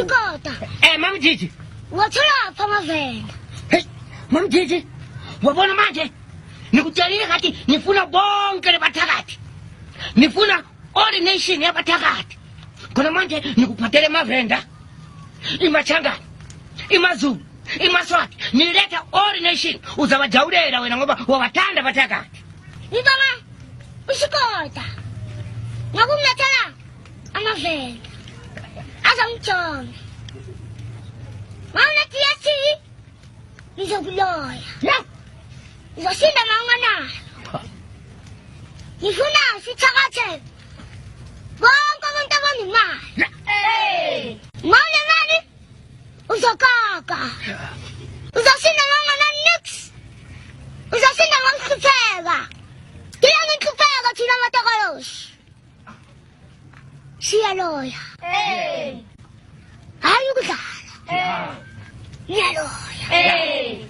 Usikota. Mama Gigi. Watholapha amavenda. Hey, Mama Gigi. Wabona manje? Nikutshelile kathi nifuna bonke lebathakathi. Nifuna all nation yabathakathi. Khona manje nikuphathele amavenda. Imachangana. ImaZulu. ImaSwati. Niletha all nation uzabajawulela wena ngoba wabathanda abathakathi. Ngibona usikota. Ngakumlethela amavenda. Azangijonga. Mawulethi yathi ngizokuloya. Yeah. Ngizoshinda mawunganayo. Ngifuna sithakathele. Bonke abantu abanemali. Hey! Mawunemali uzokaka. Uzoshinda mawungana nix. Uzoshinda mawuhlupheka. Ngiyangihlupheka thina matakaloshi. Siyaloya. Hey! Hayi ukudlala. Hey! Ngiyaloya. Hey!